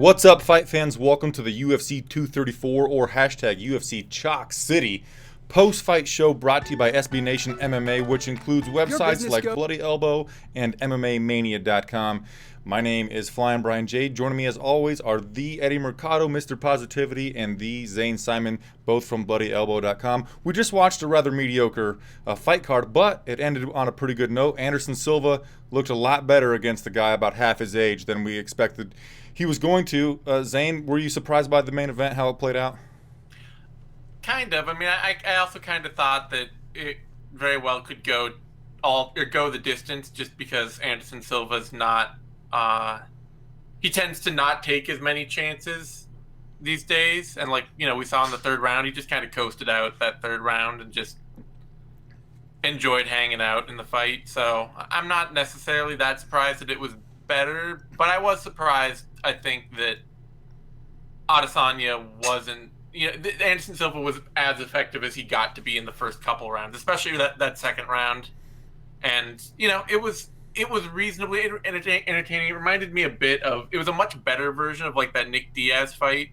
What's up, fight fans? Welcome to the UFC 234 or hashtag UFC Chalk City post-fight show brought to you by SB Nation MMA, which includes websites like Bloody Elbow and MMAmania.com. My name is Flying Brian J. Joining me as always are the Eddie Mercado, Mr. Positivity, and the Zane Simon, both from BloodyElbow.com. We just watched a rather mediocre fight card, but it ended on a pretty good note. Anderson Silva looked a lot better against a guy about half his age than we expected he was going to. Zane, were you surprised by the main event, how it played out? Kind of. I mean, I also kind of thought that it very well could go the distance, just because Anderson Silva's not. He tends to not take as many chances these days, and we saw in the third round, he just kind of coasted out that third round and just enjoyed hanging out in the fight. So I'm not necessarily that surprised that it was better, but I was surprised. I think that Adesanya wasn't. Anderson Silva was as effective as he got to be in the first couple rounds, especially that second round. And it was reasonably entertaining. It reminded me a bit of. It was a much better version of like that Nick Diaz fight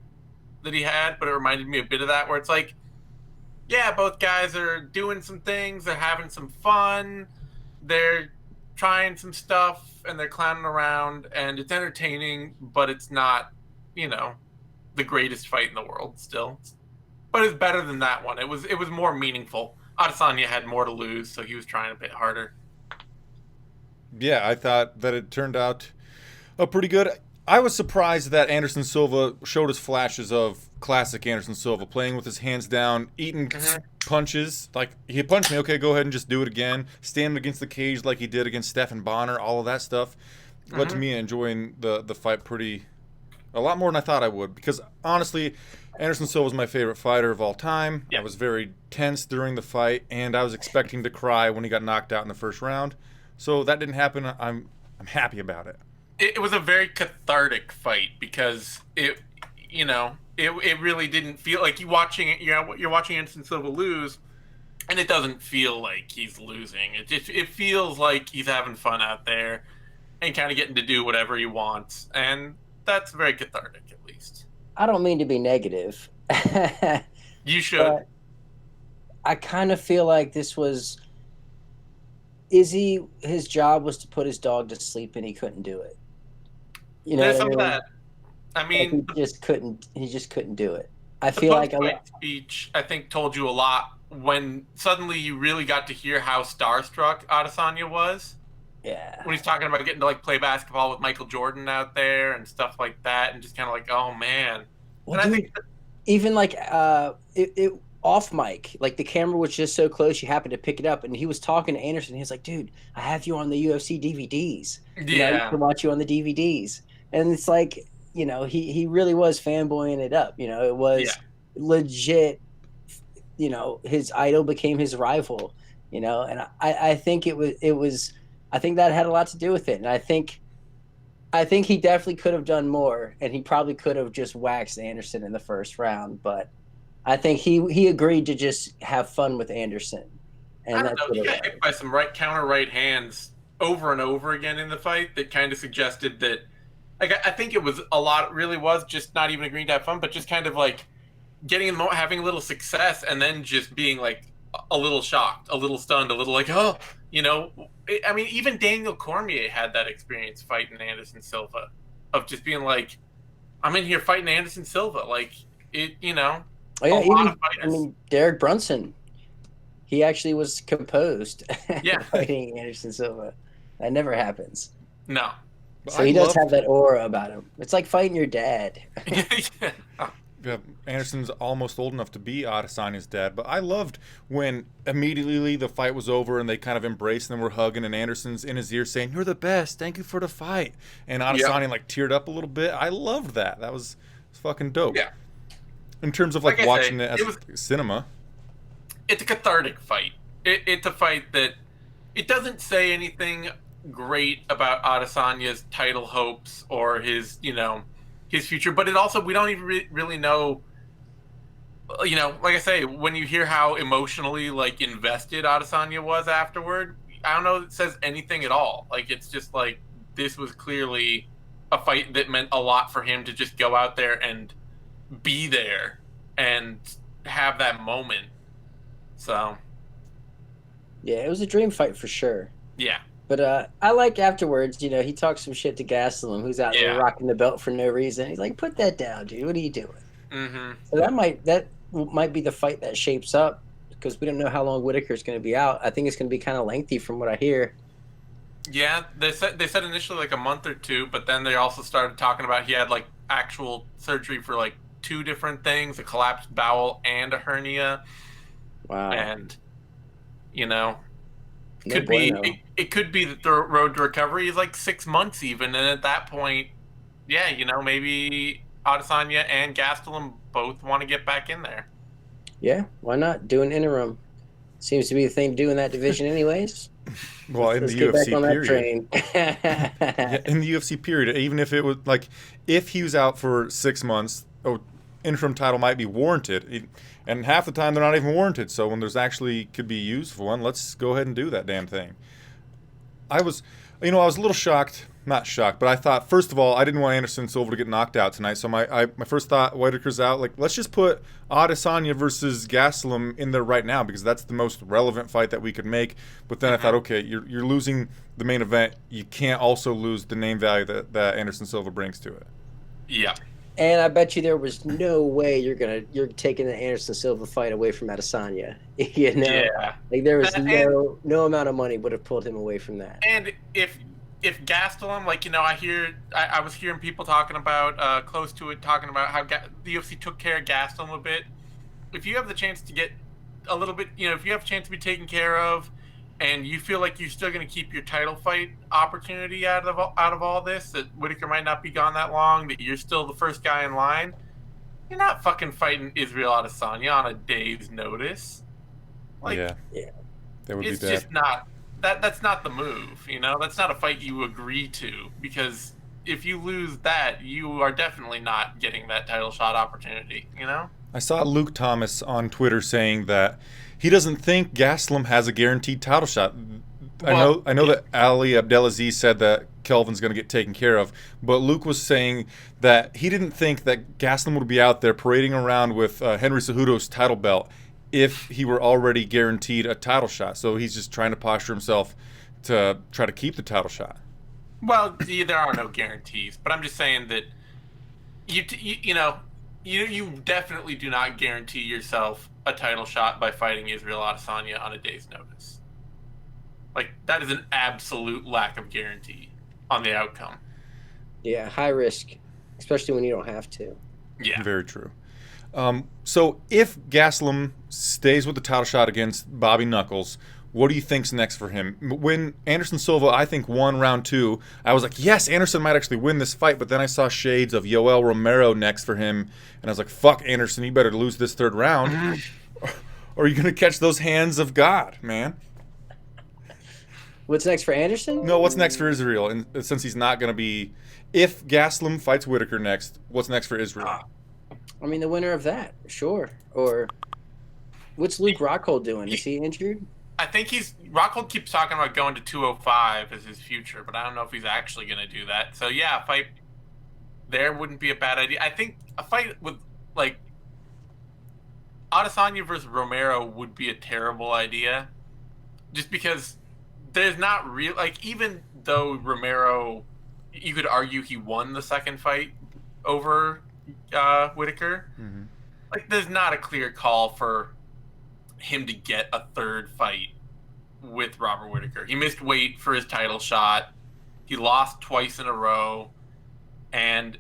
that he had, but it reminded me a bit of that, where it's like, yeah, both guys are doing some things, they're having some fun, they're trying some stuff, and they're clowning around, and it's entertaining, but it's not, the greatest fight in the world still. But it's better than that one. It was more meaningful. Adesanya had more to lose, so he was trying a bit harder. Yeah, I thought that it turned out pretty good. I was surprised that Anderson Silva showed us flashes of classic Anderson Silva, playing with his hands down, eating punches. Like, he punched me, okay, go ahead and just do it again. Standing against the cage like he did against Stephan Bonner, all of that stuff. Led to me enjoying the fight a lot more than I thought I would, because honestly, Anderson Silva was my favorite fighter of all time. Yeah. I was very tense during the fight, and I was expecting to cry when he got knocked out in the first round. So that didn't happen. I'm happy about it. It was a very cathartic fight, because it really didn't feel like you're watching Anderson Silva lose, and it doesn't feel like he's losing. It feels like he's having fun out there and kind of getting to do whatever he wants, and that's very cathartic, at least. I don't mean to be negative. You should. I kind of feel like this was his job was to put his dog to sleep, and he couldn't do it. There's some of that. I mean, like he just couldn't do it. I feel like a speech, I think, told you a lot when suddenly you really got to hear how starstruck Adesanya was. Yeah. When he's talking about getting to play basketball with Michael Jordan out there and stuff like that, and just kind of like, oh man. Well, and dude, I think even it off mic, like the camera was just so close, you happened to pick it up, and he was talking to Anderson. He was like, "Dude, I have you on the UFC DVDs. Yeah, I can watch you on the DVDs." And it's like, he really was fanboying it up. It was legit. His idol became his rival. And I think it was. I think that had a lot to do with it, and I think he definitely could have done more, and he probably could have just waxed Anderson in the first round. But I think he agreed to just have fun with Anderson, and I don't know. He got hit by some counter right hands over and over again in the fight that kind of suggested that. I think it was a lot. It really was just not even agreeing to have fun, but just kind of like having a little success, and then just being like a little shocked, a little stunned, a little like, oh. I mean, even Daniel Cormier had that experience fighting Anderson Silva, of just being like, I'm in here fighting Anderson Silva. Like, it, Oh, yeah, lot of fighters. I mean, Derek Brunson, he actually was composed fighting Anderson Silva. That never happens. No. So he does have that aura about him. It's like fighting your dad. Yeah, Anderson's almost old enough to be Adesanya's dad, but I loved when immediately the fight was over and they kind of embraced and were hugging, and Anderson's in his ear saying, "You're the best, thank you for the fight," and Adesanya teared up a little bit. I loved that. That was fucking dope. Yeah. In terms of watching it as cinema, it's a cathartic fight. It's a fight that it doesn't say anything great about Adesanya's title hopes or his his future, but it also, we don't even really know, like I say, when you hear how emotionally invested Adesanya was afterward, I don't know if it says anything at all. Like, it's just like, this was clearly a fight that meant a lot for him to just go out there and be there and have that moment. So, Yeah, it was a dream fight for sure. yeah. But I like afterwards, he talks some shit to Gastelum, who's out there rocking the belt for no reason. He's like, "Put that down, dude. What are you doing?" Mm-hmm. So that might be the fight that shapes up, because we don't know how long Whittaker's going to be out. I think it's going to be kind of lengthy from what I hear. Yeah, they said initially like a month or two, but then they also started talking about he had like actual surgery for like two different things, a collapsed bowel and a hernia. Wow. And No could bueno. be it could be that the road to recovery is like 6 months even, and at that point, yeah, maybe Adesanya and Gastelum both want to get back in there. Yeah, why not do an interim? Seems to be the thing to do in that division, anyways. Well, Let's get back on that train. Yeah, in the UFC period, even if it was like, if he was out for 6 months, interim title might be warranted, and half the time they're not even warranted. So when there's actually could be used for one, let's go ahead and do that damn thing. I was a little shocked. Not shocked, but I thought, first of all, I didn't want Anderson Silva to get knocked out tonight. So my first thought, Whittaker's out. Like, let's just put Adesanya versus Gastelum in there right now, because that's the most relevant fight that we could make. But then I thought, okay, you're losing the main event. You can't also lose the name value that Anderson Silva brings to it. Yeah. And I bet you there was no way you're taking the Anderson Silva fight away from Adesanya. Yeah. Like, there was no amount of money would have pulled him away from that. And if Gastelum, like, I was hearing people talking about close to it, talking about how the UFC took care of Gastelum a bit. If you have the chance to get a little bit, if you have a chance to be taken care of, and you feel like you're still going to keep your title fight opportunity out of all this, that Whittaker might not be gone that long, that you're still the first guy in line, you're not fucking fighting Isreal Adesanya on a day's notice. Like, yeah, that would be bad. It's just not. That's not the move, That's not a fight you agree to, because if you lose that, you are definitely not getting that title shot opportunity, I saw Luke Thomas on Twitter saying that he doesn't think Gastelum has a guaranteed title shot. Well, I know that Ali Abdelaziz said that Kelvin's going to get taken care of, but Luke was saying that he didn't think that Gastelum would be out there parading around with Henry Cejudo's title belt if he were already guaranteed a title shot. So he's just trying to posture himself to try to keep the title shot. Well, there are no guarantees, but I'm just saying that you definitely do not guarantee yourself a title shot by fighting Isreal Adesanya on a day's notice. Like, that is an absolute lack of guarantee on the outcome. Yeah, high risk, especially when you don't have to. Yeah. Very true. So if Gastelum stays with the title shot against Bobby Knuckles, what do you think's next for him? When Anderson Silva, I think, won round 2, I was like, yes, Anderson might actually win this fight, but then I saw shades of Yoel Romero next for him, and I was like, fuck, Anderson, you better lose this third round, or are you going to catch those hands of God, man? What's next for Anderson? No, what's next for Isreal? And since he's not going to be... If Gastelum fights Whittaker next, what's next for Isreal? I mean, the winner of that, sure. Or what's Luke Rockhold doing? Is he injured? I think Rockhold keeps talking about going to 205 as his future, but I don't know if he's actually going to do that. So yeah, a fight there wouldn't be a bad idea. I think a fight with, like, Adesanya versus Romero would be a terrible idea, just because there's not real, like, even though Romero, you could argue he won the second fight over Whittaker. Mm-hmm. Like, there's not a clear call for him to get a third fight with Robert Whittaker. He missed weight for his title shot. He lost twice in a row, and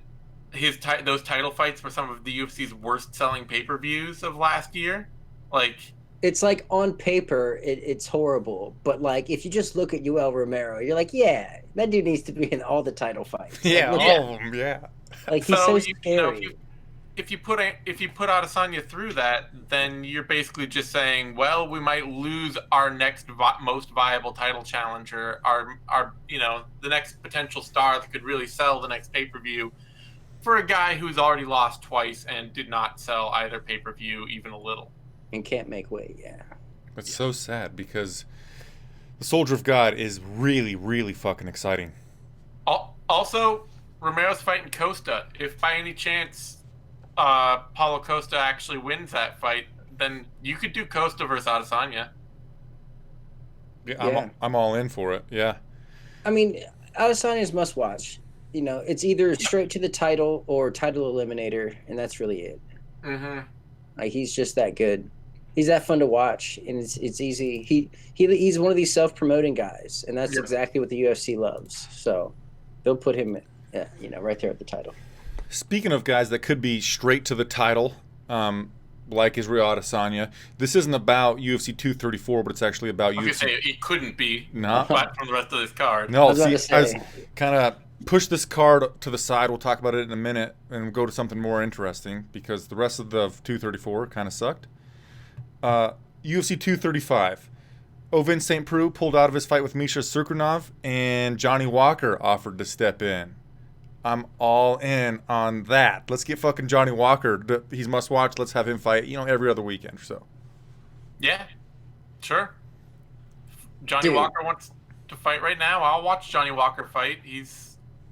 those title fights were some of the UFC's worst selling pay-per-views of last year. Like, it's like, on paper it's horrible, but like, if you just look at Yoel Romero, you're like, yeah, that dude needs to be in all the title fights. Yeah, like, all of them. Yeah. Like, he's so scary. If you put Adesanya through that, then you're basically just saying, well, we might lose our next most viable title challenger, our the next potential star that could really sell the next pay-per-view, for a guy who's already lost twice and did not sell either pay-per-view even a little. And can't make weight, yeah. It's so sad, because the Soldier of God is really, really fucking exciting. Also, Romero's fighting Costa. If by any chance Paulo Costa actually wins that fight, then you could do Costa versus Adesanya. Yeah, I'm all in for it. Yeah. I mean, Adesanya's must watch. You know, it's either straight to the title or title eliminator, and that's really it. Mm-hmm. Like, he's just that good. He's that fun to watch, and it's easy. He's one of these self-promoting guys, and that's exactly what the UFC loves. So they'll put him, right there at the title. Speaking of guys that could be straight to the title, like Isreal Adesanya, this isn't about UFC 234, but it's actually about UFC. Say it couldn't be. No. Apart from the rest of this card. No, I was kind of push this card to the side. We'll talk about it in a minute, and we'll go to something more interesting because the rest of the 234 kind of sucked. UFC 235. Ovin St. Preux pulled out of his fight with Misha Cirkunov, and Johnny Walker offered to step in. I'm all in on that. Let's get fucking Johnny Walker. He's must watch. Let's have him fight, every other weekend or so. Yeah, sure. Johnny Walker wants to fight right now. I'll watch Johnny Walker fight.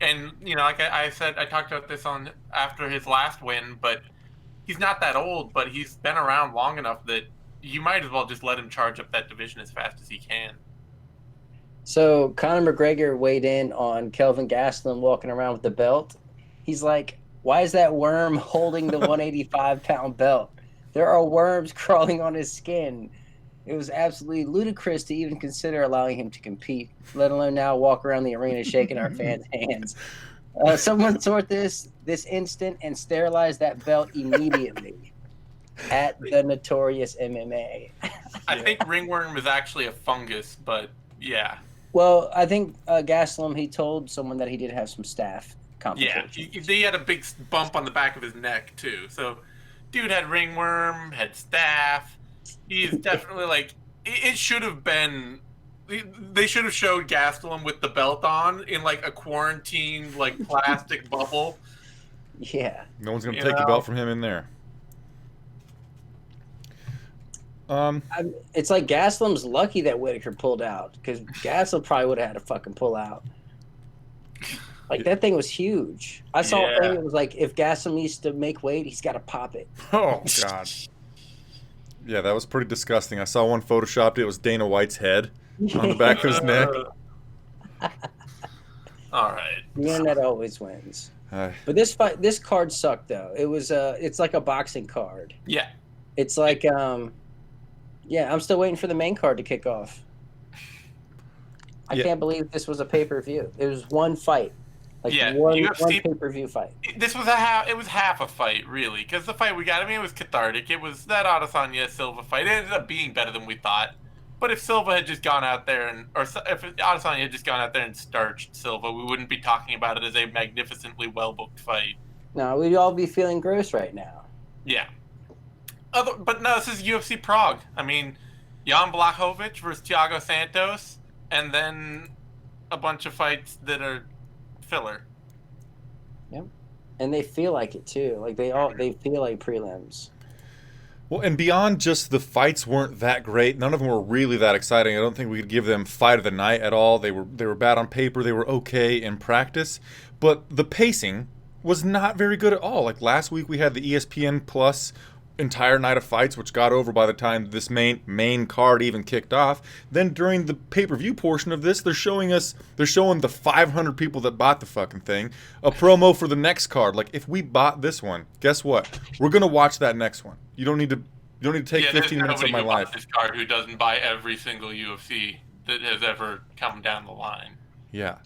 Like I said, I talked about this on after his last win, but he's not that old, but he's been around long enough that you might as well just let him charge up that division as fast as he can. So Conor McGregor weighed in on Kelvin Gastelum walking around with the belt. He's like, why is that worm holding the 185-pound belt? There are worms crawling on his skin. It was absolutely ludicrous to even consider allowing him to compete, let alone now walk around the arena shaking our fans' hands. Someone sort this instant and sterilize that belt immediately at the Notorious MMA. I think ringworm is actually a fungus, but yeah. Well, I think Gastelum, he told someone that he did have some staph complications. Yeah, he had a big bump on the back of his neck, too. So, dude had ringworm, had staph. He's definitely, it should have been... They should have showed Gastelum with the belt on in, a quarantined, plastic bubble. Yeah. No one's going to take the belt from him in there. It's like Gastelum's lucky that Whittaker pulled out, because Gastelum probably would have had to fucking pull out. That thing was huge. I saw a thing that was if Gastelum needs to make weight, he's got to pop it. Oh, God. Yeah, that was pretty disgusting. I saw one photoshopped. It was Dana White's head on the back of his neck. All right. The internet always wins. But this card sucked, though. It was it's like a boxing card. Yeah. It's like I'm still waiting for the main card to kick off. I can't believe this was a pay-per-view. It was one fight. One pay-per-view fight. This was half a fight, really, because the fight we got, it was cathartic. It was that Adesanya Silva fight. It ended up being better than we thought. But if Silva had just gone out there if Adesanya had just gone out there and starched Silva, we wouldn't be talking about it as a magnificently well-booked fight. No, we'd all be feeling gross right now. Yeah. But no, this is UFC Prague. Jan Blachowicz versus Thiago Santos, and then a bunch of fights that are filler. Yep. And they feel like it too. They feel like prelims. Well, and beyond just the fights weren't that great. None of them were really that exciting. I don't think we could give them fight of the night at all. They were bad on paper. They were okay in practice, but the pacing was not very good at all. Last week we had the ESPN Plus entire night of fights, which got over by the time this main card even kicked off. Then during the pay-per-view portion of this, they're showing the 500 people that bought the fucking thing a promo for the next card. If we bought this one, guess what? We're gonna watch that next one. You don't need to take 15 minutes of my life. This card who doesn't buy every single UFC that has ever come down the line. Yeah.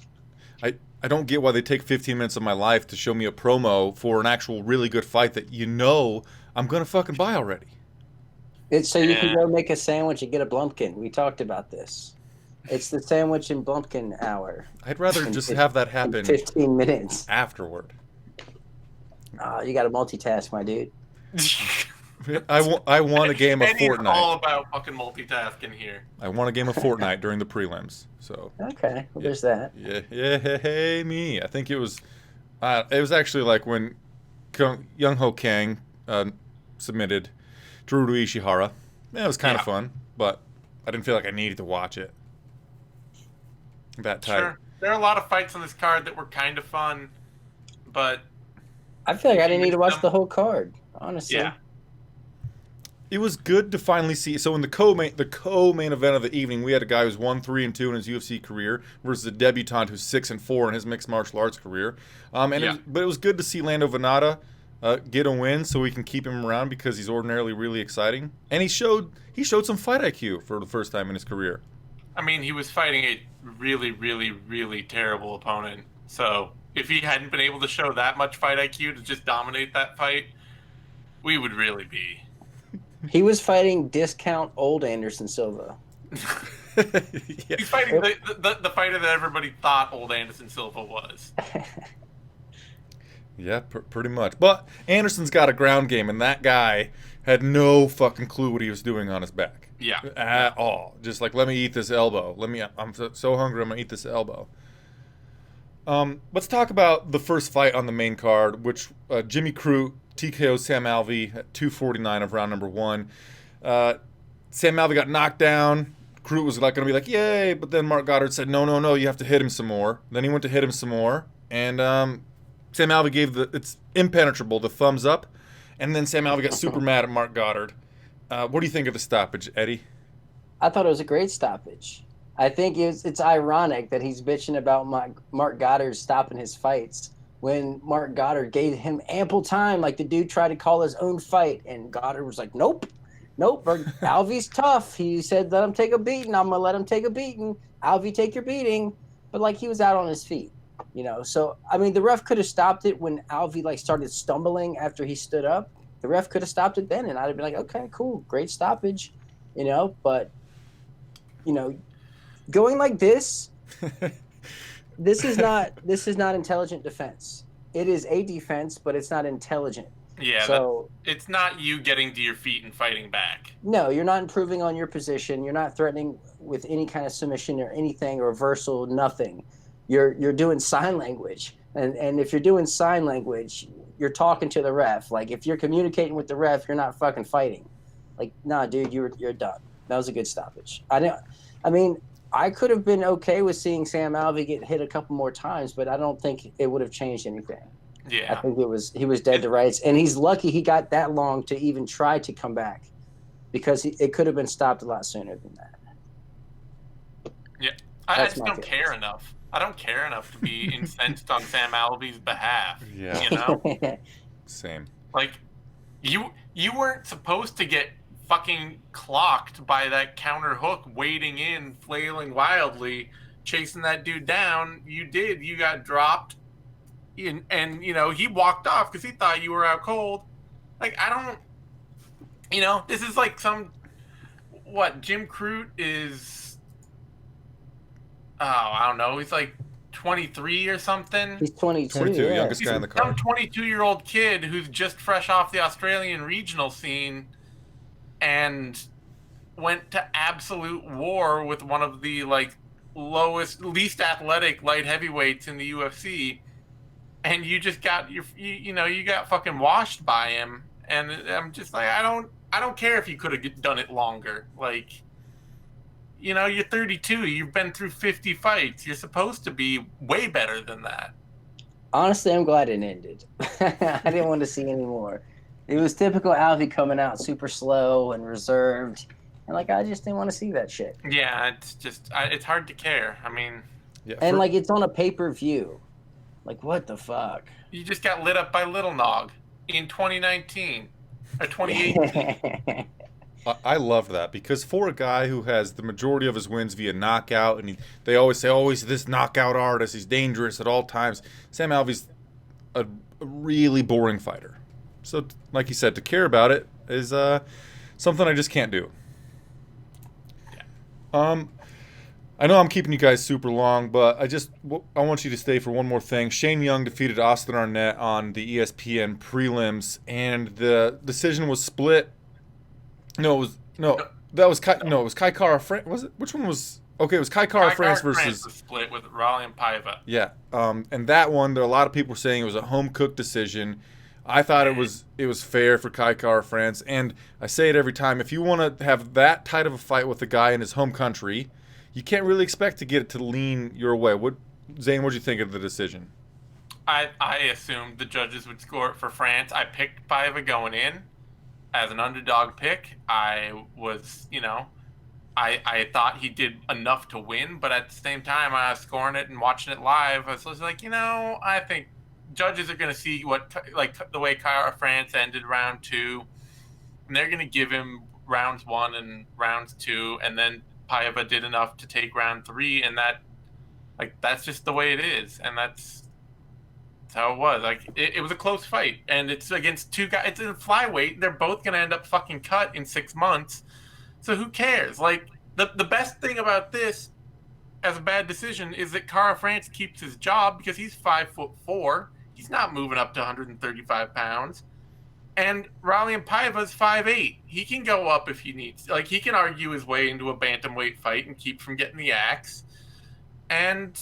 I don't get why they take 15 minutes of my life to show me a promo for an actual really good fight that I'm going to fucking buy already. It's so you can go make a sandwich and get a Blumpkin. We talked about this. It's the sandwich and Blumpkin hour. I'd rather just have that happen 15 minutes afterward. You got to multitask, my dude. I won a game of Fortnite. It's all about fucking multitasking here. I won a game of Fortnite during the prelims. So okay, well, there's that. Yeah, hey, me. I think it was actually when Young Ho Kang submitted Drew Ishihara. It was kind of fun, but I didn't feel like I needed to watch it. That tight. Sure. There are a lot of fights on this card that were kind of fun. but I feel like I didn't need to watch them, the whole card, honestly. yeah. It was good to finally see. So in the co-main event of the evening, we had a guy who's 1-3-2 in his UFC career versus a debutant who's 6-4 in his mixed martial arts career. But it was good to see Lando Venata get a win, so we can keep him around because he's ordinarily really exciting. And he showed some fight IQ for the first time in his career. I mean, he was fighting a really, really, really terrible opponent. So if he hadn't been able to show that much fight IQ to just dominate that fight, we would really be. He was fighting discount old Anderson Silva. Yeah. He's fighting the fighter that everybody thought old Anderson Silva was. Yeah, pretty much. But Anderson's got a ground game, and that guy had no fucking clue what he was doing on his back. Yeah. At all. Just like, let me eat this elbow. I'm so hungry, I'm going to eat this elbow. Let's talk about the first fight on the main card, which Jimmy Crute TKO Sam Alvey at 2:49 of round number 1. Sam Alvey got knocked down. Crute was like going to be like, yay, but then Mark Goddard said, no, you have to hit him some more. Then he went to hit him some more, and Sam Alvey gave it's impenetrable, the thumbs up, and then Sam Alvey got super mad at Mark Goddard. What do you think of the stoppage, Eddie? I thought it was a great stoppage. I think it's ironic that he's bitching about Mark Goddard stopping his fights when Mark Goddard gave him ample time. Like, the dude tried to call his own fight, and Goddard was like, nope. Alvey's tough. He said, let him take a beating. I'm going to let him take a beating. Alvey, take your beating. But, like, he was out on his feet, you know. So, I mean, the ref could have stopped it when Alvey, like, started stumbling after he stood up. The ref could have stopped it then, and I'd have been like, okay, cool, great stoppage, you know. But, you know, going like this, this is not intelligent defense. It is a defense, but it's not intelligent. Yeah, so it's not you getting to your feet and fighting back. No, you're not improving on your position. You're not threatening with any kind of submission or anything, or reversal, nothing. You're doing sign language. And if you're doing sign language, you're talking to the ref. Like, if you're communicating with the ref, you're not fucking fighting. Like, nah, dude, you're done. That was a good stoppage. I could have been okay with seeing Sam Alvey get hit a couple more times, but I don't think it would have changed anything. Yeah. I think he was dead to rights, and he's lucky he got that long to even try to come back, because it could have been stopped a lot sooner than that. Yeah, I just don't care enough. I don't care enough to be incensed on Sam Alvey's behalf. Yeah. You know? Same. Like, you weren't supposed to get fucking clocked by that counter hook, wading in, flailing wildly, chasing that dude down. You did. You got dropped. And you know, he walked off because he thought you were out cold. Like, I don't, you know, this is like Jim Crute is, I don't know, he's like 23 or something. He's 22. 22, yeah. youngest guy in the car. Some 22-year-old kid who's just fresh off the Australian regional scene and went to absolute war with one of the, like, least athletic light heavyweights in the UFC. And you just got you got fucking washed by him, and I'm just like, I don't care if you could have done it longer. Like, you know, you're 32, you've been through 50 fights, you're supposed to be way better than that. Honestly, I'm glad it ended. I didn't want to see any more. It was typical Alvey coming out super slow and reserved, and like, I just didn't want to see that shit. Yeah, it's just it's hard to care. I mean, Yeah, and like, it's on a pay-per-view. Like, what the fuck? You just got lit up by Little Nog in 2019 or 2018. I love that, because for a guy who has the majority of his wins via knockout, and they always say, oh, he's this knockout artist, he's dangerous at all times. Sam Alvey's a really boring fighter. So, like you said, to care about it is something I just can't do. Yeah. I know I'm keeping you guys super long, but I want you to stay for one more thing. Shane Young defeated Austin Arnett on the ESPN prelims, and the decision was split. It was Kai Kara France. Was it? Which one was? Okay, it was Kai Kara France versus. Was split with Raleigh Paiva. Yeah. And that one, there are a lot of people saying it was a home cooked decision. I thought it was fair for Kai Kara France, and I say it every time. If you want to have that tight of a fight with a guy in his home country, you can't really expect to get it to lean your way. Zane, what did you think of the decision? I assumed the judges would score it for France. I picked Paiva going in as an underdog pick. I was, I thought he did enough to win, but at the same time, I was scoring it and watching it live. I was just like, I think judges are going to see the way Kara France ended round 2, and they're going to give him rounds 1 and rounds 2, and then Paiva did enough to take round 3, and that's just the way it is, and that's how it was. It was a close fight, and it's against two guys. It's in flyweight. They're both going to end up fucking cut in 6 months. So who cares? The best thing about this as a bad decision is that Kara France keeps his job because he's 5'4". He's not moving up to 135 pounds. And Raleigh Paiva's 5'8". He can go up if he needs. He can argue his way into a bantamweight fight and keep from getting the axe. And,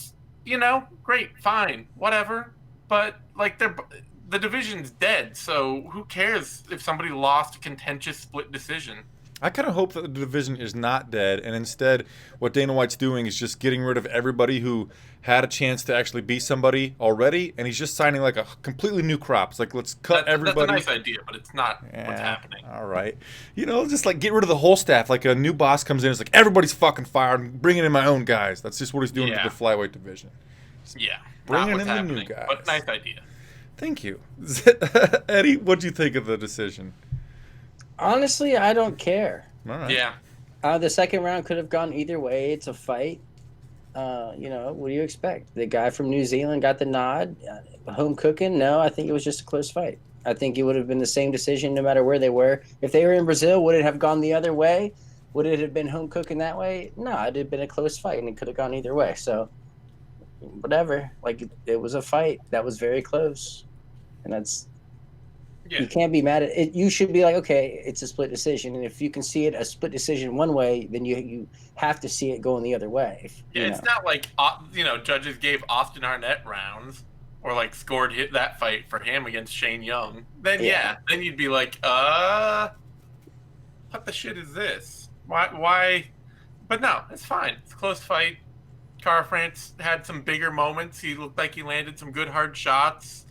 great, fine, whatever. But, the division's dead, so who cares if somebody lost a contentious split decision? I kind of hope that the division is not dead, and instead what Dana White's doing is just getting rid of everybody who had a chance to actually beat somebody already, and he's just signing a completely new crop. It's let's cut everybody. That's a nice idea, but it's not what's happening. All right. Just get rid of the whole staff. A new boss comes in, it's everybody's fucking fired, I'm bringing in my own guys. That's just what he's doing to the flyweight division. Yeah. Bringing in the new guys. But nice idea. Thank you. Eddie, what'd you think of the decision? Honestly, I don't care. All right. Yeah. The second round could have gone either way. It's a fight. What do you expect? The guy from New Zealand got the nod. Home cooking? No, I think it was just a close fight. I think it would have been the same decision no matter where they were. If they were in Brazil, would it have gone the other way? Would it have been home cooking that way? No, it'd have been a close fight, and it could have gone either way. So, whatever. It was a fight that was very close, and that's. Yeah. You can't be mad at it. You should be okay, it's a split decision. And if you can see it a split decision one way, then you have to see it going the other way. It's not judges gave Austin Arnett rounds or scored that fight for him against Shane Young. Then then you'd be what the shit is this? Why? But no, it's fine. It's a close fight. Kara France had some bigger moments. He looked like he landed some good hard shots.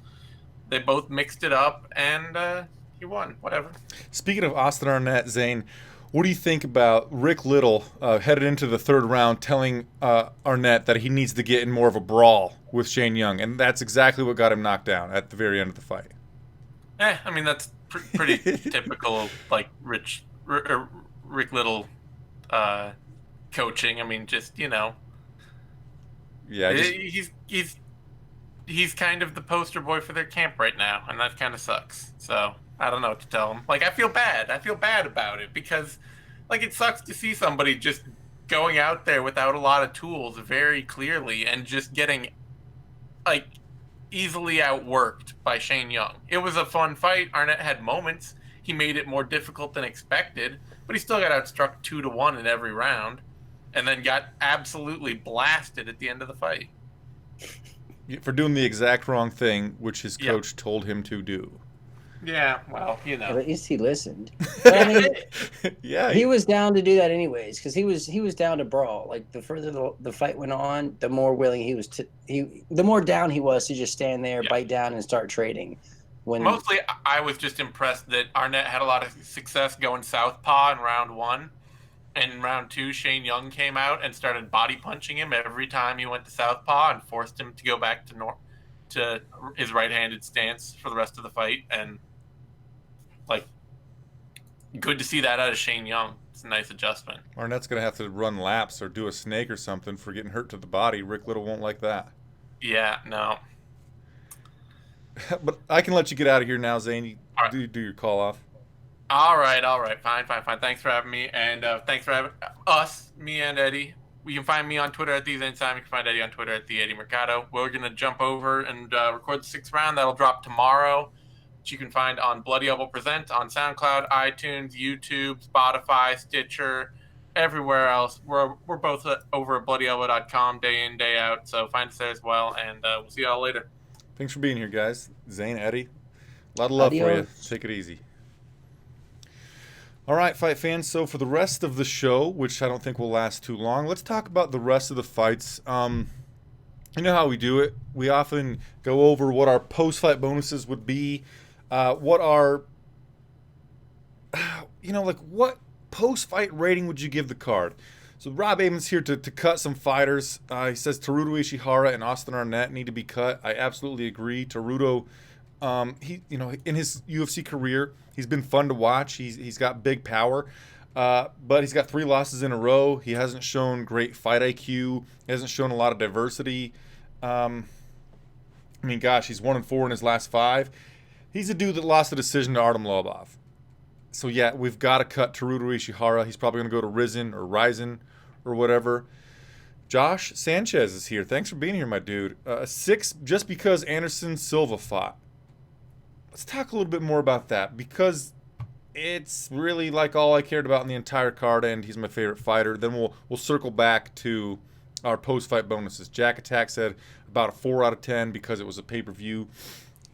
They both mixed it up, and he won. Whatever. Speaking of Austin Arnett, Zane, what do you think about Rick Little headed into the third round telling Arnett that he needs to get in more of a brawl with Shane Young? And that's exactly what got him knocked down at the very end of the fight. That's pretty typical, Rick Little coaching. Yeah, he's kind of the poster boy for their camp right now, and that kind of sucks. So I don't know what to tell him. I feel bad. I feel bad about it because, it sucks to see somebody just going out there without a lot of tools very clearly and just getting, easily outworked by Shane Young. It was a fun fight. Arnett had moments. He made it more difficult than expected, but he still got outstruck 2-1 in every round, and then got absolutely blasted at the end of the fight. For doing the exact wrong thing, which his coach told him to do. Yeah, well, At least he listened. But, yeah, he was down to do that anyways, because he was down to brawl. The further the fight went on, the more willing he was the more down he was to just stand there, bite down, and start trading. Mostly, I was just impressed that Arnett had a lot of success going southpaw in round 1. And in round 2, Shane Young came out and started body punching him every time he went to southpaw and forced him to go back to his right-handed stance for the rest of the fight. And good to see that out of Shane Young. It's a nice adjustment. Arnett's gonna have to run laps or do a snake or something for getting hurt to the body. Rick Little won't like that. Yeah, no. But I can let you get out of here now, Zane. Do your call off. All right. Fine. Thanks for having me, and thanks for having us, me and Eddie. You can find me on Twitter at TheZaneSimon. You can find Eddie on Twitter at TheEddieMercado. We're going to jump over and record the 6th round. That'll drop tomorrow, which you can find on Bloody Elbow Presents on SoundCloud, iTunes, YouTube, Spotify, Stitcher, everywhere else. We're both over at BloodyElbow.com day in, day out, so find us there as well, and we'll see y'all later. Thanks for being here, guys. Zane, Eddie, a lot of love for you. Take it easy. All right, fight fans, so for the rest of the show, which I don't think will last too long, let's talk about the rest of the fights. You know how we do it. We often go over what our post-fight bonuses would be, what our, like what post-fight rating would you give the card? So Rob Amon's here to cut some fighters. He says Teruto Ishihara and Austin Arnett need to be cut. I absolutely agree. Teruto, in his UFC career, he's been fun to watch. He's got big power. But he's got 3 losses in a row. He hasn't shown great fight IQ. He hasn't shown a lot of diversity. He's 1-4 in his last 5. He's a dude that lost the decision to Artem Lobov. So yeah, we've got to cut Teruto Ishihara. He's probably going to go to Ryzen or whatever. Josh Sanchez is here. Thanks for being here, my dude. 6 just because Anderson Silva fought. Let's talk a little bit more about that, because it's really like all I cared about in the entire card, and he's my favorite fighter. Then we'll circle back to our post-fight bonuses. Jack Attack said about a 4 out of 10 because it was a pay-per-view.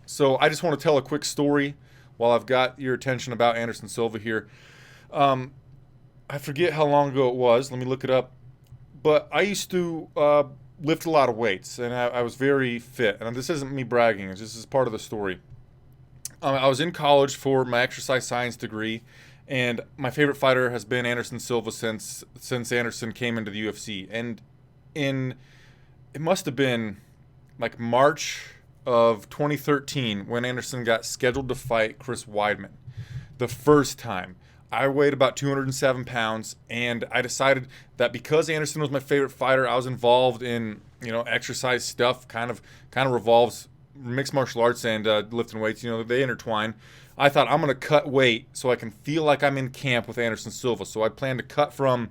So I just want to tell a quick story while I've got your attention about Anderson Silva here. I forget how long ago it was. Let me look it up. But I used to lift a lot of weights, and I was very fit. And this isn't me bragging. This is part of the story. I was in college for my exercise science degree, and my favorite fighter has been Anderson Silva since Anderson came into the UFC. And it must have been like March of 2013 when Anderson got scheduled to fight Chris Weidman the first time. I weighed about 207 pounds, and I decided that because Anderson was my favorite fighter, I was involved in exercise stuff. Kind of revolves mixed martial arts and lifting weights. They intertwine. I thought, I'm going to cut weight so I can feel like I'm in camp with Anderson Silva. So I plan to cut from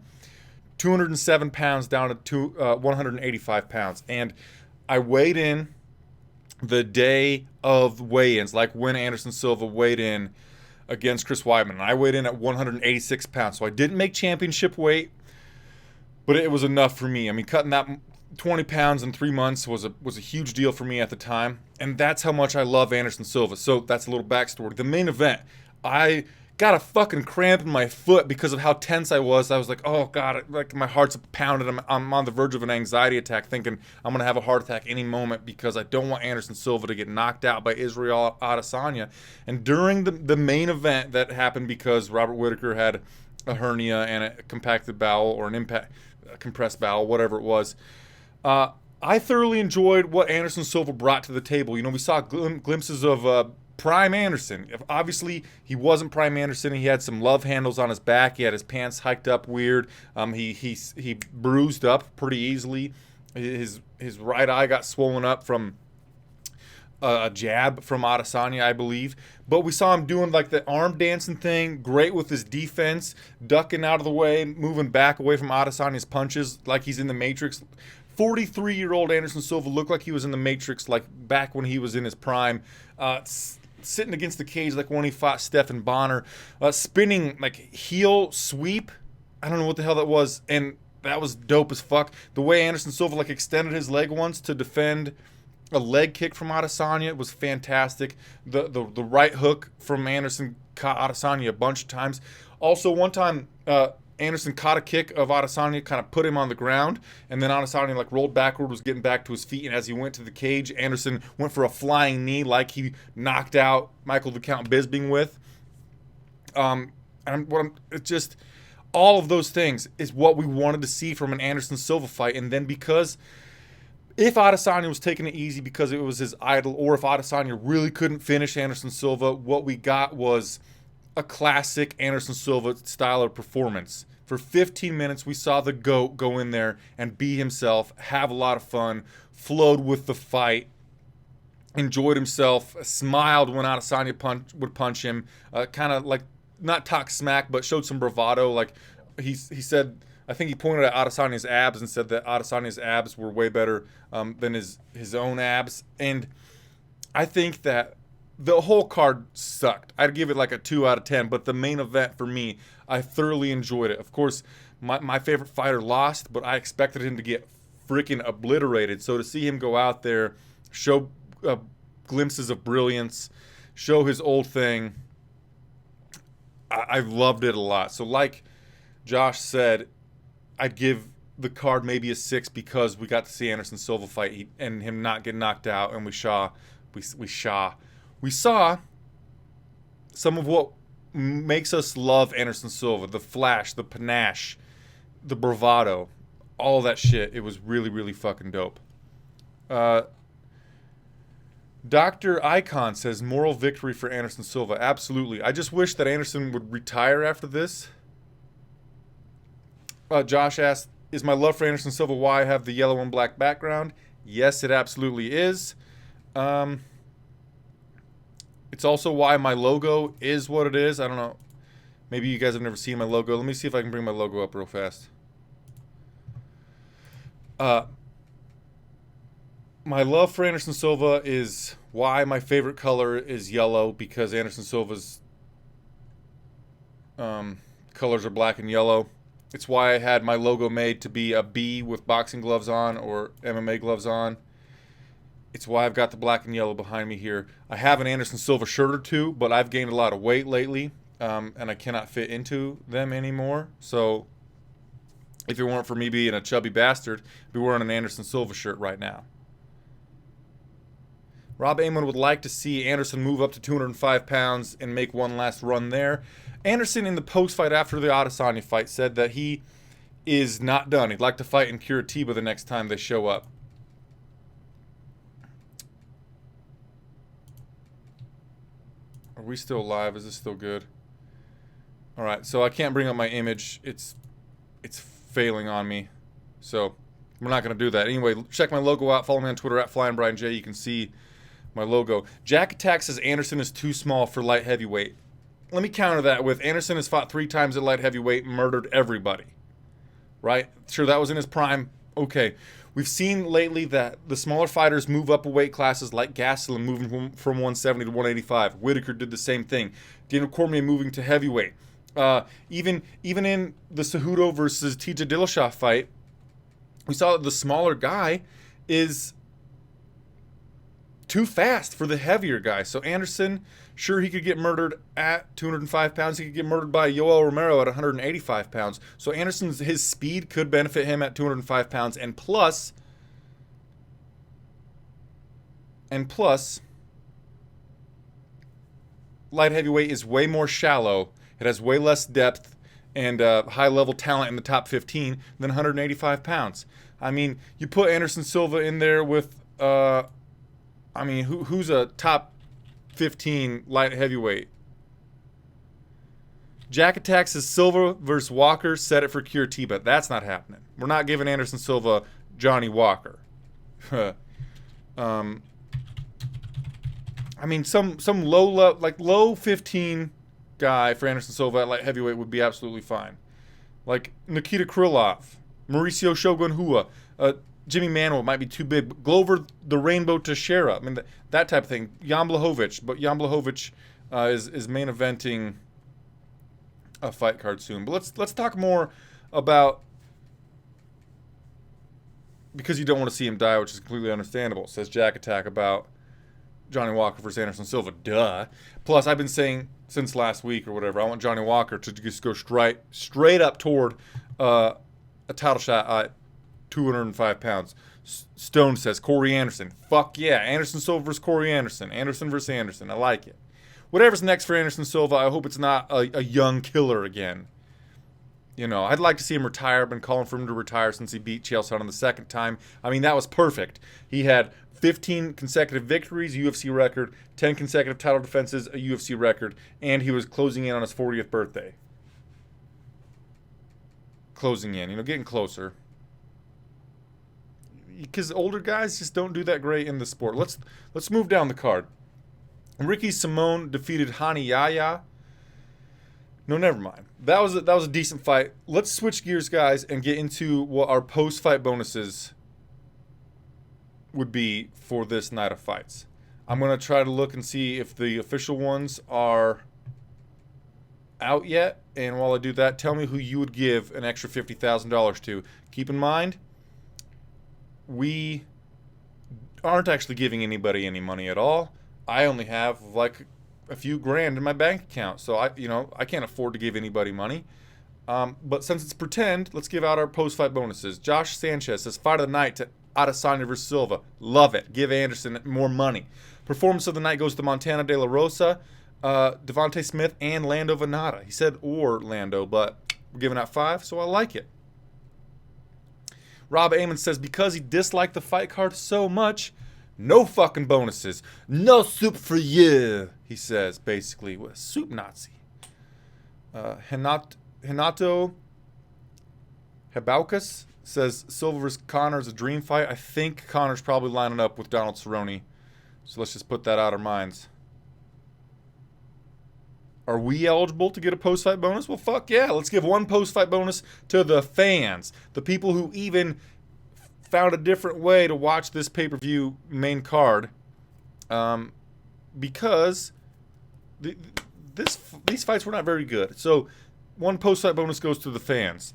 207 pounds down to 185 pounds. And I weighed in the day of weigh-ins, like when Anderson Silva weighed in against Chris Weidman. And I weighed in at 186 pounds. So I didn't make championship weight, but it was enough for me. Cutting that 20 pounds in 3 months was a huge deal for me at the time. And that's how much I love Anderson Silva. So that's a little backstory. The main event, I got a fucking cramp in my foot because of how tense I was. I was like, oh God, like my heart's pounded. I'm on the verge of an anxiety attack, thinking I'm going to have a heart attack any moment because I don't want Anderson Silva to get knocked out by Isreal Adesanya. And during the main event that happened because Robert Whittaker had a hernia and a compacted bowel or a compressed bowel, whatever it was, I thoroughly enjoyed what Anderson Silva brought to the table. We saw glimpses of Prime Anderson. Obviously, he wasn't Prime Anderson. He had some love handles on his back. He had his pants hiked up weird. He bruised up pretty easily. His right eye got swollen up from a jab from Adesanya, I believe. But we saw him doing like the arm dancing thing, great with his defense, ducking out of the way, moving back away from Adesanya's punches like he's in the Matrix. 43-year-old Anderson Silva looked like he was in the Matrix, like back when he was in his prime. Sitting against the cage like when he fought Stephan Bonner, spinning like heel sweep. I don't know what the hell that was, and that was dope as fuck. The way Anderson Silva like extended his leg once to defend a leg kick from Adesanya was fantastic. The right hook from Anderson caught Adesanya a bunch of times. Also, one time Anderson caught a kick of Adesanya, kind of put him on the ground, and then Adesanya like rolled backward, was getting back to his feet, and as he went to the cage, Anderson went for a flying knee like he knocked out Michael the Count Bisping with. It's just all of those things is what we wanted to see from an Anderson Silva fight, and then because if Adesanya was taking it easy because it was his idol, or if Adesanya really couldn't finish Anderson Silva, what we got was a classic Anderson Silva style of performance. For 15 minutes, we saw the GOAT go in there and be himself, have a lot of fun, flowed with the fight, enjoyed himself, smiled when Adesanya would punch him, kind of like, not talk smack, but showed some bravado. Like he said, I think he pointed at Adesanya's abs and said that Adesanya's abs were way better than his own abs. And I think that the whole card sucked. I'd give it like a 2 out of 10, but the main event for me, I thoroughly enjoyed it. Of course, my favorite fighter lost, but I expected him to get freaking obliterated. So to see him go out there, show glimpses of brilliance, show his old thing, I loved it a lot. So like Josh said, I'd give the card maybe a 6 because we got to see Anderson Silva fight and him not get knocked out, and we saw some of what makes us love Anderson Silva: the flash, the panache, the bravado, all that shit. It was really, really fucking dope. Dr. Icon says moral victory for Anderson Silva. Absolutely. I just wish that Anderson would retire after this. Josh asked, is my love for Anderson Silva why I have the yellow and black background? Yes, it absolutely is. It's also why my logo is what it is. I don't know. Maybe you guys have never seen my logo. Let me see if I can bring my logo up real fast. My love for Anderson Silva is why my favorite color is yellow, because Anderson Silva's colors are black and yellow. It's why I had my logo made to be a B with boxing gloves on or MMA gloves on. It's why I've got the black and yellow behind me here. I have an Anderson Silva shirt or two, but I've gained a lot of weight lately, and I cannot fit into them anymore. So if it weren't for me being a chubby bastard, I'd be wearing an Anderson Silva shirt right now. Rob Amon would like to see Anderson move up to 205 pounds and make one last run there. Anderson, in the post-fight after the Adesanya fight, said that he is not done. He'd like to fight in Curitiba the next time they show up. Are we still live? Is this still good? All right, so I can't bring up my image. It's failing on me. So we're not going to do that. Anyway, check my logo out. Follow me on Twitter at FlyingBrianJ. You can see my logo. Jack Attack says Anderson is too small for light heavyweight. Let me counter that with Anderson has fought 3 times at light heavyweight, murdered everybody. Right? Sure, that was in his prime. Okay. We've seen lately that the smaller fighters move up a weight classes, like Gastelum moving from 170 to 185. Whittaker did the same thing. Daniel Cormier moving to heavyweight. Even in the Cejudo versus TJ Dillashaw fight, we saw that the smaller guy is too fast for the heavier guy. So Anderson, sure, he could get murdered at 205 pounds. He could get murdered by Yoel Romero at 185 pounds. So his speed could benefit him at 205 pounds. And plus, light heavyweight is way more shallow. It has way less depth and high-level talent in the top 15 than 185 pounds. I mean, you put Anderson Silva in there with, who's a top 15 light heavyweight? Jack Attack says Silva versus Walker, set it for Curitiba. That's not happening. We're not giving Anderson Silva Johnny Walker. Some low 15 guy for Anderson Silva at light heavyweight would be absolutely fine. Like Nikita Krylov, Mauricio Shogun Rua, Jimmy Manuel might be too big. Glover the Rainbow Teixeira. I mean, that type of thing. Jan Blachowicz. But Jan Blachowicz is main eventing a fight card soon. But let's talk more about, because you don't want to see him die, which is completely understandable, says Jack Attack about Johnny Walker versus Anderson Silva. Duh. Plus, I've been saying since last week or whatever, I want Johnny Walker to just go straight up toward a title shot at 205 pounds. Stone says Corey Anderson. Fuck yeah. Anderson Silva versus Corey Anderson. Anderson versus Anderson. I like it. Whatever's next for Anderson Silva, I hope it's not a young killer again. You know, I'd like to see him retire. I've been calling for him to retire since he beat Chael Sonnen the second time. I mean, that was perfect. He had 15 consecutive victories, UFC record, 10 consecutive title defenses, a UFC record, and he was closing in on his 40th birthday. Closing in, getting closer. Because older guys just don't do that great in the sport. Let's move down the card. Ricky Simone defeated Hani Yahya. No, never mind. That was a decent fight. Let's switch gears, guys, and get into what our post-fight bonuses would be for this night of fights. I'm going to try to look and see if the official ones are out yet. And while I do that, tell me who you would give an extra $50,000 to. Keep in mind, we aren't actually giving anybody any money at all. I only have like a few grand in my bank account, so I can't afford to give anybody money. But since it's pretend, let's give out our post-fight bonuses. Josh Sanchez says, fight of the night to Adesanya versus Silva. Love it. Give Anderson more money. Performance of the night goes to Montana De La Rosa, Devontae Smith, and Lando Venata. He said Orlando, but we're giving out 5, so I like it. Rob Amon says, because he disliked the fight card so much, no fucking bonuses. No soup for you, he says, basically. What a soup Nazi. Hinato Hebaucus says, Silva vs. Conor is a dream fight. I think Conor's probably lining up with Donald Cerrone. So let's just put that out of our minds. Are we eligible to get a post-fight bonus? Well, fuck yeah. Let's give one post-fight bonus to the fans. The people who even found a different way to watch this pay-per-view main card. Because these fights were not very good. So one post-fight bonus goes to the fans.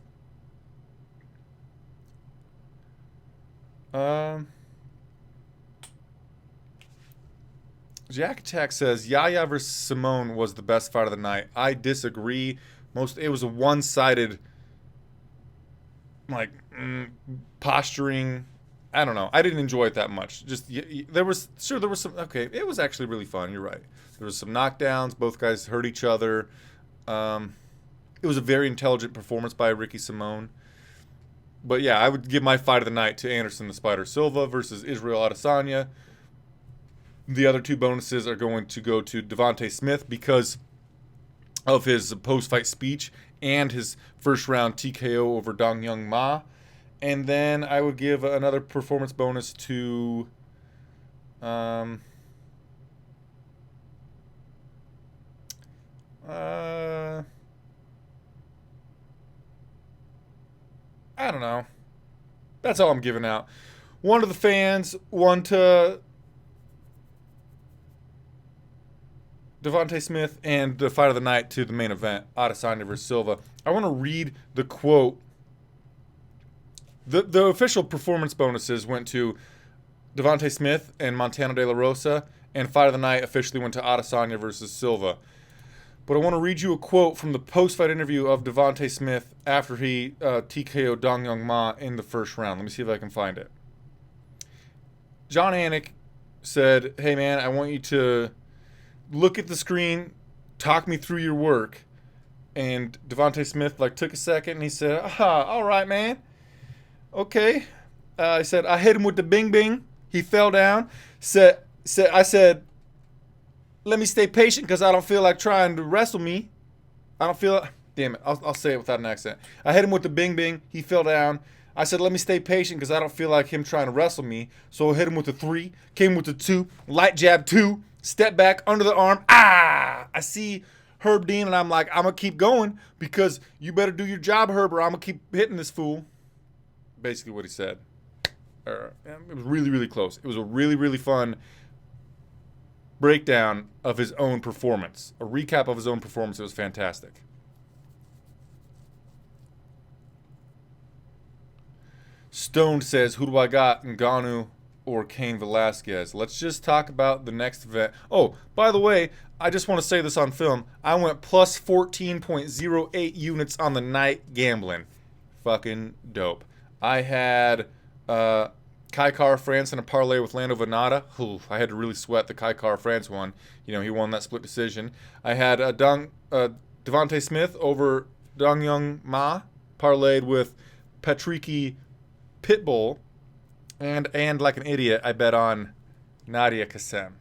Jack Attack says Yaya versus Simone was the best fight of the night. I disagree. It was a one-sided, like, posturing. I don't know. I didn't enjoy it that much. Just there was some. Okay, it was actually really fun. You're right. There was some knockdowns. Both guys hurt each other. It was a very intelligent performance by Ricky Simone. But yeah, I would give my fight of the night to Anderson the Spider Silva versus Isreal Adesanya. The other 2 bonuses are going to go to Devontae Smith because of his post-fight speech and his first-round TKO over Dong Young Ma. And then I would give another performance bonus to I don't know. That's all I'm giving out. One to the fans, one to Devontae Smith, and the fight of the night to the main event, Adesanya versus Silva. I want to read the quote. The official performance bonuses went to Devontae Smith and Montana De La Rosa, and fight of the night officially went to Adesanya versus Silva. But I want to read you a quote from the post-fight interview of Devontae Smith after he TKO'd Dong Young Ma in the first round. Let me see if I can find it. John Anik said, hey man, I want you to look at the screen, talk me through your work. And Devontae Smith took a second and he said, all right, man. Okay. I said, I hit him with the bing bing. He fell down. I said, let me stay patient because I don't feel like trying to wrestle me. I don't feel... Damn it. I'll say it without an accent. I hit him with the bing bing. He fell down. I said, let me stay patient because I don't feel like him trying to wrestle me. So I hit him with the 3. Came with the 2. Light jab 2. Step back under the arm. I see Herb Dean and I'm like, I'm going to keep going because you better do your job, Herb, or I'm going to keep hitting this fool. Basically what he said. It was really, really close. It was a really, really fun breakdown of his own performance. A recap of his own performance. It was fantastic. Stoned says, who do I got? Ngannou or Cain Velasquez? Let's just talk about the next event. Oh, by the way, I just want to say this on film. I went plus 14.08 units on the night gambling. Fucking dope. I had Kai Kara France in a parlay with Lando Venata. I had to really sweat the Kai Kara France one. You know, he won that split decision. I had Devontae Smith over Dong Young Ma, parlayed with Patricky Pitbull. And like an idiot, I bet on Nadia Kassem.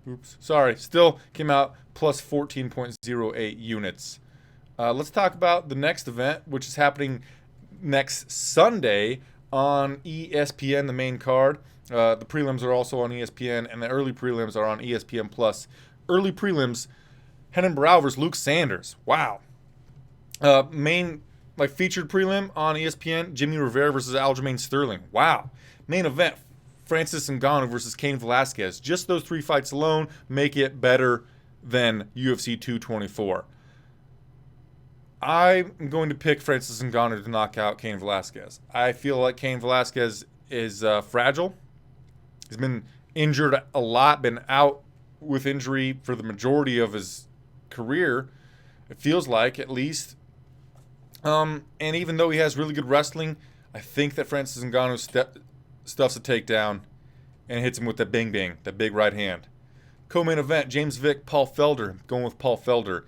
Oops. Sorry. Still came out plus 14.08 units. Let's talk about the next event, which is happening next Sunday on ESPN, the main card. The prelims are also on ESPN, and the early prelims are on ESPN Plus. Early prelims, Renan Barão versus Luke Sanders. Wow. Main featured prelim on ESPN, Jimmy Rivera versus Aljamain Sterling. Wow. Main event, Francis Ngannou versus Cain Velasquez. Just those 3 fights alone make it better than UFC 224. I'm going to pick Francis Ngannou to knock out Cain Velasquez. I feel like Cain Velasquez is fragile. He's been injured a lot, been out with injury for the majority of his career. It feels like, at least. And even though he has really good wrestling, I think that Francis Ngannou stuffs a takedown and hits him with that bing bing, that big right hand. Co-main event, James Vick, Paul Felder. Going with Paul Felder.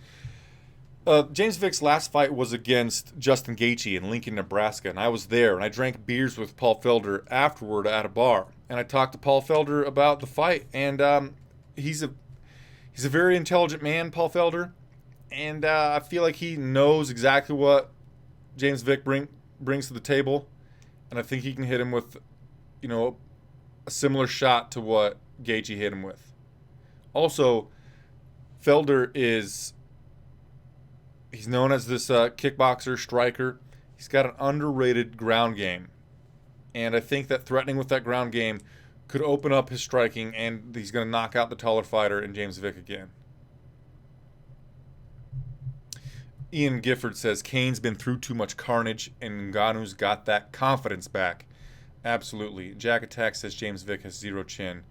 James Vick's last fight was against Justin Gaethje in Lincoln, Nebraska, and I was there, and I drank beers with Paul Felder afterward at a bar, and I talked to Paul Felder about the fight, and he's a very intelligent man, Paul Felder, and I feel like he knows exactly what James Vick brings to the table, and I think he can hit him with, a similar shot to what Gaethje hit him with. Also, Felder he's known as this kickboxer, striker. He's got an underrated ground game. And I think that threatening with that ground game could open up his striking, and he's going to knock out the taller fighter in James Vick again. Ian Gifford says, Kane's been through too much carnage, and Ngannou's got that confidence back. Absolutely. Jack Attack says James Vick has zero chin.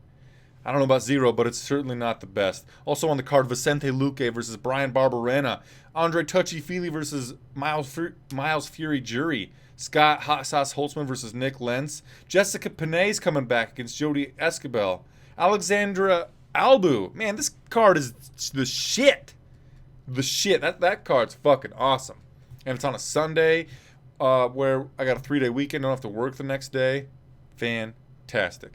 I don't know about zero, but it's certainly not the best. Also on the card, Vicente Luque versus Brian Barberena. Andre Touchy-Feely versus Miles Fury Jury. Scott Hot Sauce Holtzman versus Nick Lentz. Jessica Panay's coming back against Jody Escobar. Alexandra Albu. Man, this card is the shit. The shit. That card's fucking awesome. And it's on a Sunday where I got a 3-day weekend. Don't have to work the next day. Fantastic.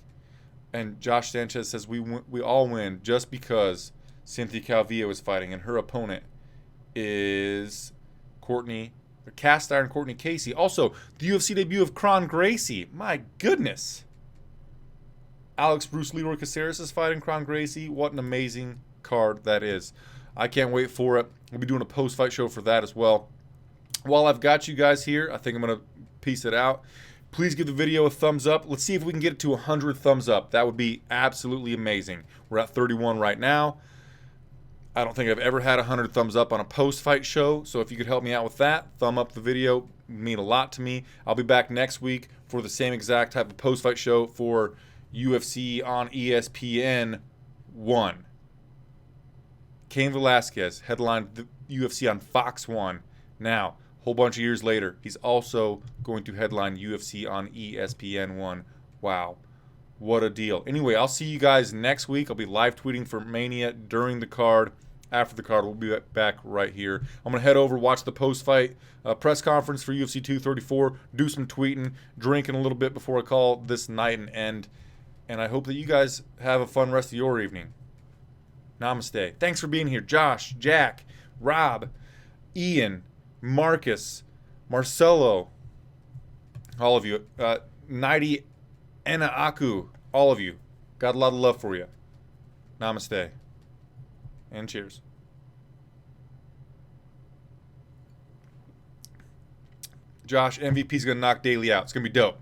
And Josh Sanchez says we all win just because Cynthia Calvillo is fighting, and her opponent is Cast Iron Courtney Casey. Also, the UFC debut of Kron Gracie. My goodness. Alex Bruce Leroy Caceres is fighting Kron Gracie. What an amazing card that is. I can't wait for it. We'll be doing a post-fight show for that as well. While I've got you guys here, I think I'm going to piece it out. Please give the video a thumbs up. Let's see if we can get it to 100 thumbs up. That would be absolutely amazing. We're at 31 right now. I don't think I've ever had 100 thumbs up on a post-fight show, so if you could help me out with that, thumb up the video. It would mean a lot to me. I'll be back next week for the same exact type of post-fight show for UFC on ESPN 1. Cain Velasquez headlined the UFC on Fox 1. Now, a whole bunch of years later, he's also going to headline UFC on ESPN 1. Wow. What a deal. Anyway, I'll see you guys next week. I'll be live tweeting for Mania during the card. After the card, we'll be back right here. I'm going to head over, watch the post-fight press conference for UFC 234, do some tweeting, drinking a little bit before I call this night an end. And I hope that you guys have a fun rest of your evening. Namaste. Thanks for being here. Josh, Jack, Rob, Ian, Marcus, Marcelo, all of you. Naidi Enaaku, all of you. Got a lot of love for you. Namaste. And cheers. Josh, MVP's going to knock Daly out. It's going to be dope.